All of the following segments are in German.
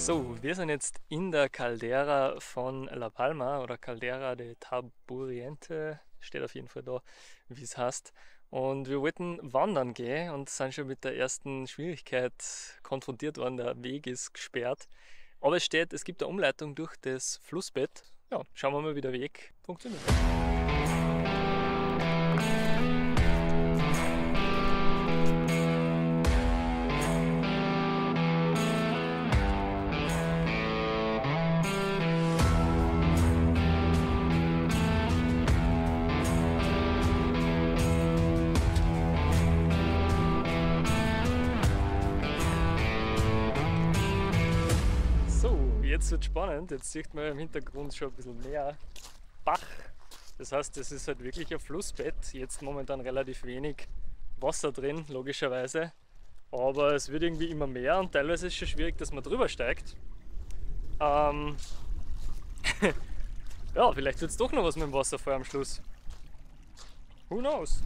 So, wir sind jetzt in der Caldera von La Palma oder Caldera de Taburiente, steht auf jeden Fall da, wie es heißt. Und wir wollten wandern gehen und sind schon mit der ersten Schwierigkeit konfrontiert worden. Der Weg ist gesperrt. Aber es steht, es gibt eine Umleitung durch das Flussbett. Ja, schauen wir mal, wie der Weg funktioniert. So, jetzt wird spannend. Jetzt sieht man im Hintergrund schon ein bisschen mehr Bach. Das heißt, es ist halt wirklich ein Flussbett. Jetzt momentan relativ wenig Wasser drin, logischerweise. Aber es wird irgendwie immer mehr und teilweise ist es schon schwierig, dass man drüber steigt. Ähm, ja, vielleicht wird es doch noch was mit dem Wasserfall am Schluss. Who knows?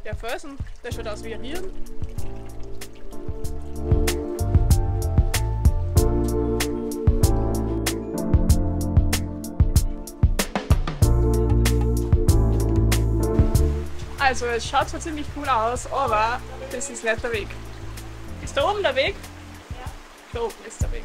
Der Felsen, der schaut aus wie ein Hirn. Also es schaut zwar ziemlich cool aus, aber das ist nicht der Weg. Ist da oben der Weg? Ja. Da oben ist der Weg.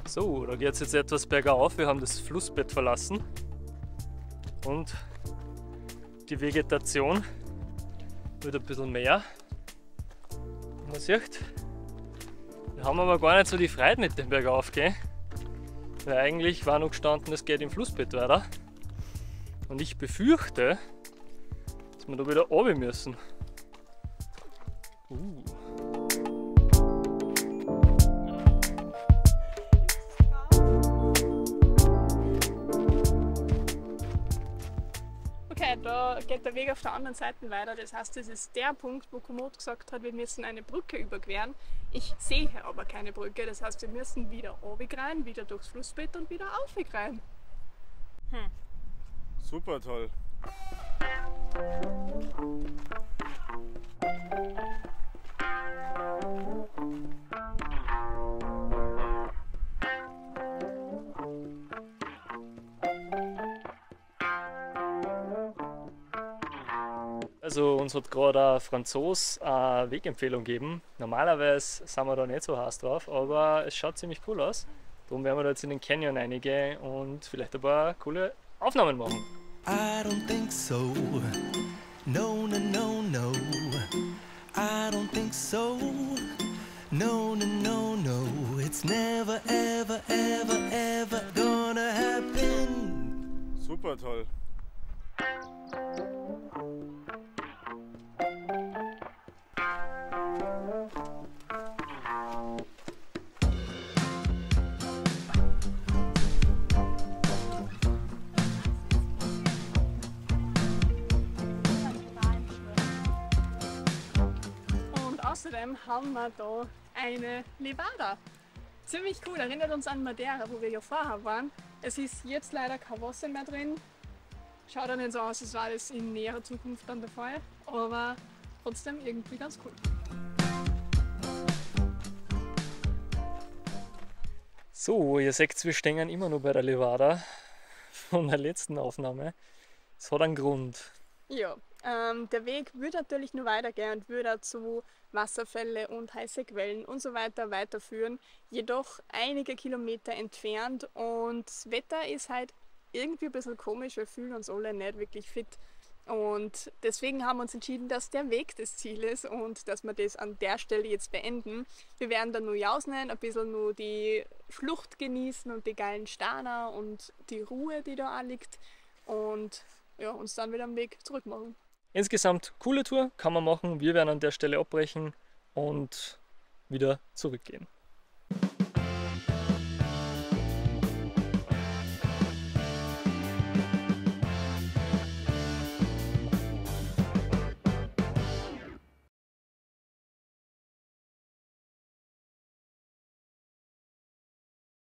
So, da geht es jetzt etwas bergauf. Wir haben das Flussbett verlassen und die Vegetation wird ein bisschen mehr. Wie man sieht, wir haben aber gar nicht so die Freude mit dem Bergaufgehen, weil eigentlich war noch gestanden, es geht im Flussbett weiter. Und ich befürchte, dass wir da wieder runter müssen. Okay, da geht der Weg auf der anderen Seite weiter. Das heißt, das ist der Punkt, wo Komoot gesagt hat, wir müssen eine Brücke überqueren. Ich sehe aber keine Brücke, das heißt, wir müssen wieder runterrein, wieder durchs Flussbett und wieder aufrein. Super toll. Also uns hat gerade ein Franzos eine Wegempfehlung gegeben. Normalerweise sind wir da nicht so heiß drauf, aber es schaut ziemlich cool aus. Darum werden wir da jetzt in den Canyon reingehen und vielleicht ein paar coole Aufnahmen machen. I don't think so. No, no, no, no. I don't think so. No, no, no, no. It's never, ever, ever, ever gonna happen. Super toll. Und außerdem haben wir da eine Levada. Ziemlich cool, erinnert uns an Madeira, wo wir ja vorher waren. Es ist jetzt leider kein Wasser mehr drin. Schaut auch nicht so aus, als war das in näherer Zukunft dann der Fall. Aber trotzdem irgendwie ganz cool. So, ihr seht, wir stehen immer noch bei der Levada von der letzten Aufnahme. Es hat einen Grund. Ja, der Weg würde natürlich nur weitergehen und würde zu Wasserfälle und heiße Quellen und so weiter weiterführen. Jedoch einige Kilometer entfernt und das Wetter ist halt irgendwie ein bisschen komisch. Wir fühlen uns alle nicht wirklich fit. Und deswegen haben wir uns entschieden, dass der Weg das Ziel ist und dass wir das an der Stelle jetzt beenden. Wir werden dann nur rausnehmen, ein bisschen nur die Schlucht genießen und die geilen Steine und die Ruhe, die da auch liegt. Und ja, uns dann wieder am Weg zurück machen. Insgesamt coole Tour, kann man machen. Wir werden an der Stelle abbrechen und wieder zurückgehen.